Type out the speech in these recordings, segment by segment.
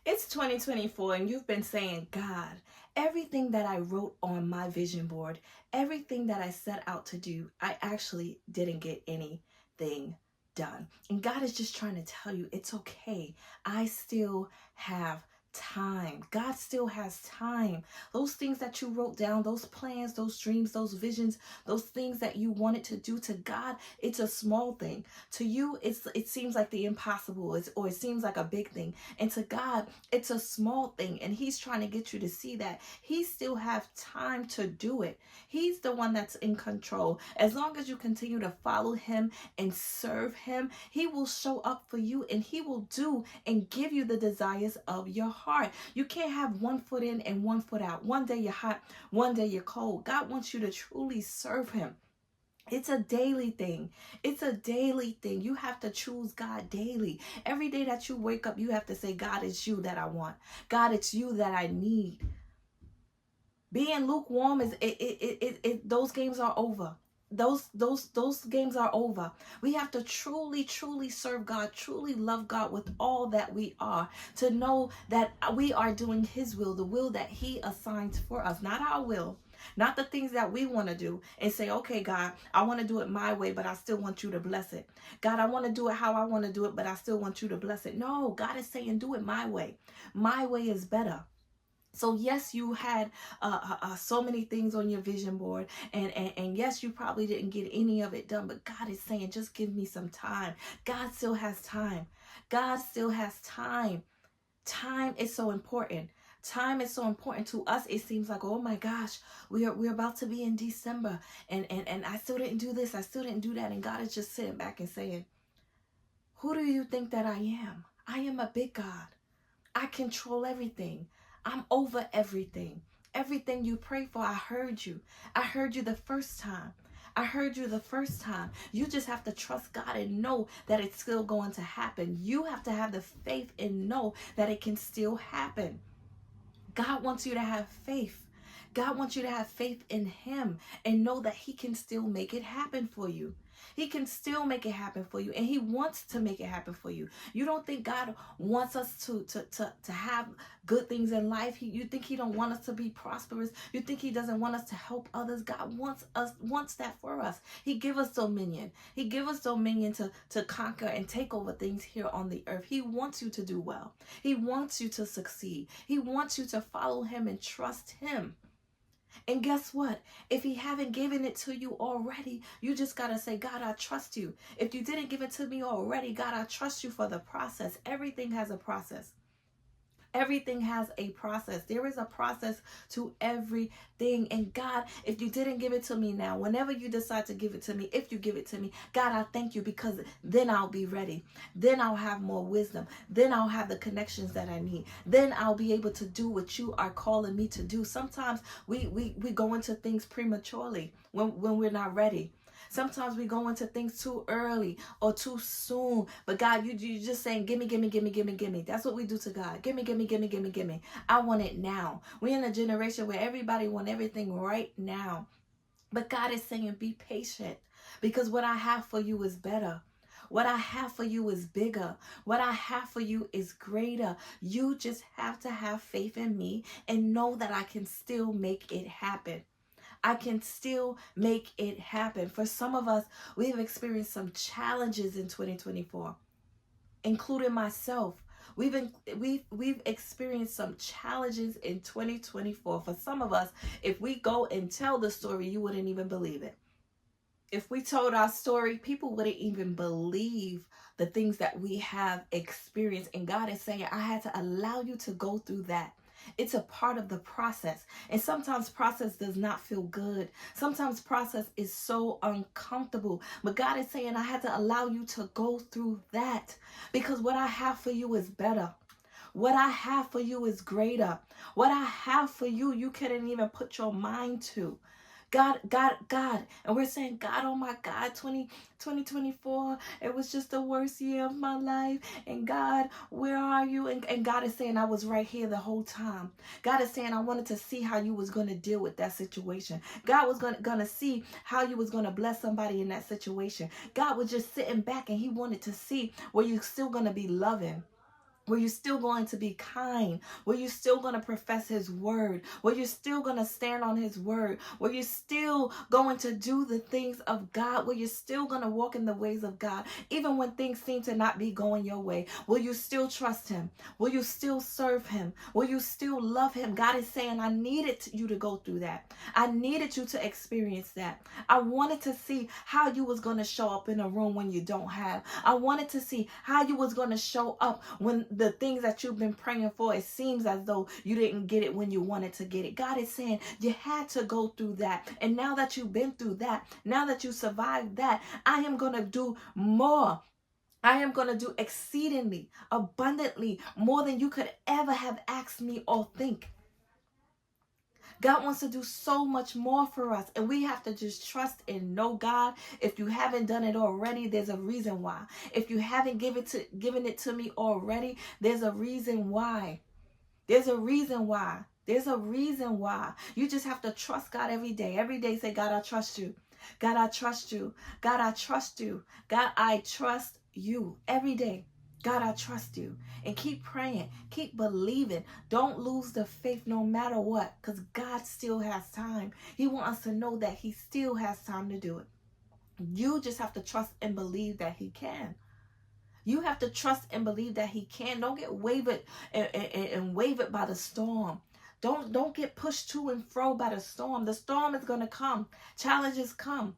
It's 2024 and you've been saying, God, everything that I wrote on my vision board, everything that I set out to do, I actually didn't get anything done. And God is just trying to tell you, it's okay. I still have time. God still has time. Those things that you wrote down, those plans, those dreams, those visions, those things that you wanted to do, to God, it's a small thing. To you, it seems like the impossible, or it seems like a big thing. And to God, it's a small thing. And He's trying to get you to see that He still have time to do it. He's the one that's in control. As long as you continue to follow Him and serve Him, He will show up for you, and He will do and give you the desires of your heart. You can't have one foot in and one foot out. One day you're hot, one day you're cold. God wants you to truly serve Him. It's a daily thing. It's a daily thing. You have to choose God daily. Every day that you wake up, you have to say, God, it's you that I want. God, it's you that I need. Being lukewarm those games are over. Those games are over. We have to truly serve God, truly love God with all that we are, to know that we are doing His will, the will that He assigns for us, not our will. Not the things that we want to do and say, okay, God, I want to do it my way, but I still want you to bless it. God, I want to do it how I want to do it, but I still want you to bless it. No, God is saying, do it my way. My way is better. So yes, you had so many things on your vision board, and yes, you probably didn't get any of it done, but God is saying, just give me some time. God still has time. God still has time. Time is so important. Time is so important to us. It seems like, oh my gosh, we're about to be in December, and I still didn't do this, I still didn't do that, and God is just sitting back and saying, who do you think that I am? I am a big God. I control everything. I'm over everything. Everything you pray for, I heard you. I heard you the first time. I heard you the first time. You just have to trust God and know that it's still going to happen. You have to have the faith and know that it can still happen. God wants you to have faith. God wants you to have faith in Him and know that He can still make it happen for you. He can still make it happen for you, and He wants to make it happen for you. You don't think God wants us to have good things in life? You think He don't want us to be prosperous? You think He doesn't want us to help others? God wants that for us. He give us dominion. He give us dominion to conquer and take over things here on the earth. He wants you to do well. He wants you to succeed. He wants you to follow Him and trust Him. And guess what? If He haven't given it to you already, you just got to say, God, I trust you. If you didn't give it to me already, God, I trust you for the process. Everything has a process. Everything has a process. There is a process to everything. And God, if you didn't give it to me now, whenever you decide to give it to me, if you give it to me, God, I thank you, because then I'll be ready. Then I'll have more wisdom. Then I'll have the connections that I need. Then I'll be able to do what you are calling me to do. Sometimes we go into things prematurely when we're not ready. Sometimes we go into things too early or too soon. But God, you just saying, gimme, gimme, gimme, gimme, gimme. That's what we do to God. Gimme, gimme, gimme, gimme, gimme. I want it now. We're in a generation where everybody wants everything right now. But God is saying, be patient, because what I have for you is better. What I have for you is bigger. What I have for you is greater. You just have to have faith in me and know that I can still make it happen. I can still make it happen. For some of us, we have experienced some challenges in 2024, including myself. We've experienced some challenges in 2024. For some of us, if we go and tell the story, you wouldn't even believe it. If we told our story, people wouldn't even believe the things that we have experienced. And God is saying, I had to allow you to go through that. It's a part of the process. And sometimes process does not feel good. Sometimes process is so uncomfortable. But God is saying, I had to allow you to go through that, because what I have for you is better. What I have for you is greater. What I have for you, you couldn't even put your mind to. God. And we're saying, God, oh my God, 2024, it was just the worst year of my life. And God, where are you? And God is saying, I was right here the whole time. God is saying, I wanted to see how you was going to deal with that situation. God was going to see how you was going to bless somebody in that situation. God was just sitting back, and He wanted to see, were you still going to be loving? Were you still going to be kind? Were you still going to profess his word? Were you still going to stand on his word? Were you still going to do the things of God? Were you still going to walk in the ways of God? Even when things seem to not be going your way, will you still trust him? Will you still serve him? Will you still love him? God is saying, I needed you to go through that. I needed you to experience that. I wanted to see how you was going to show up in a room when you don't have. I wanted to see how you was going to show up when the things that you've been praying for, it seems as though you didn't get it when you wanted to get it. God is saying you had to go through that. And now that you've been through that, now that you survived that, I am going to do more. I am going to do exceedingly, abundantly, more than you could ever have asked me or think. God wants to do so much more for us, and we have to just trust and know God. If you haven't done it already, there's a reason why. If you haven't given it to me already, there's a reason why. There's a reason why. There's a reason why. You just have to trust God every day. Every day say, God, I trust you. God, I trust you. God, I trust you. God, I trust you every day. God, I trust you. And keep praying. Keep believing. Don't lose the faith no matter what, because God still has time. He wants us to know that he still has time to do it. You just have to trust and believe that he can. You have to trust and believe that he can. Don't get wavered and wavered by the storm. Don't get pushed to and fro by the storm. The storm is going to come. Challenges come.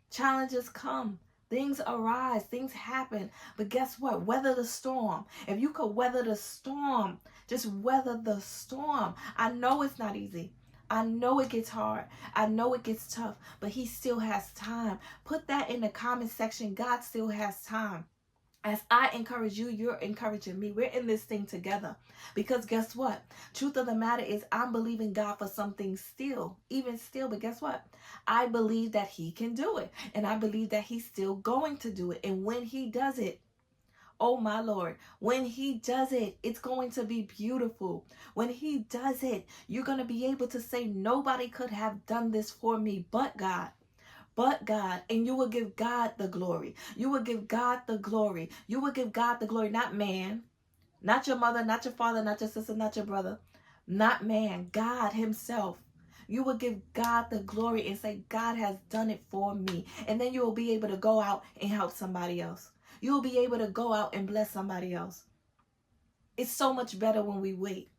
Challenges come. Things arise, things happen, but guess what? Weather the storm. If you could weather the storm, just weather the storm. I know it's not easy. I know it gets hard. I know it gets tough, but he still has time. Put that in the comment section. God still has time. As I encourage you, you're encouraging me. We're in this thing together. Because guess what? Truth of the matter is I'm believing God for something still, even still. But guess what? I believe that he can do it. And I believe that he's still going to do it. And when he does it, oh my Lord, when he does it, it's going to be beautiful. When he does it, you're going to be able to say, nobody could have done this for me but God. But God, and you will give God the glory. You will give God the glory. You will give God the glory, not man, not your mother, not your father, not your sister, not your brother, not man, God himself. You will give God the glory and say, God has done it for me. And then you will be able to go out and help somebody else. You will be able to go out and bless somebody else. It's so much better when we wait.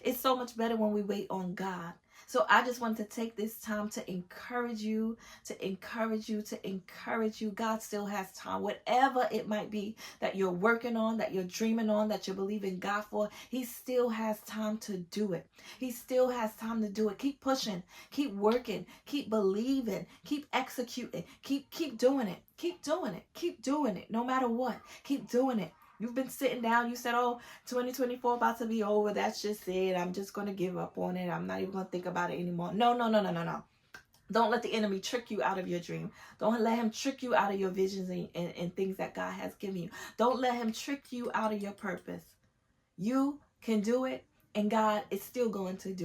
It's so much better when we wait on God. So I just want to take this time to encourage you, to encourage you, to encourage you. God still has time. Whatever it might be that you're working on, that you're dreaming on, that you're believing God for, he still has time to do it. He still has time to do it. Keep pushing, keep working, keep believing, keep executing, keep doing it. Keep doing it. Keep doing it. No matter what, keep doing it. You've been sitting down. You said, oh, 2024 about to be over. That's just it. I'm just going to give up on it. I'm not even going to think about it anymore. No. Don't let the enemy trick you out of your dream. Don't let him trick you out of your visions and things that God has given you. Don't let him trick you out of your purpose. You can do it, and God is still going to do it.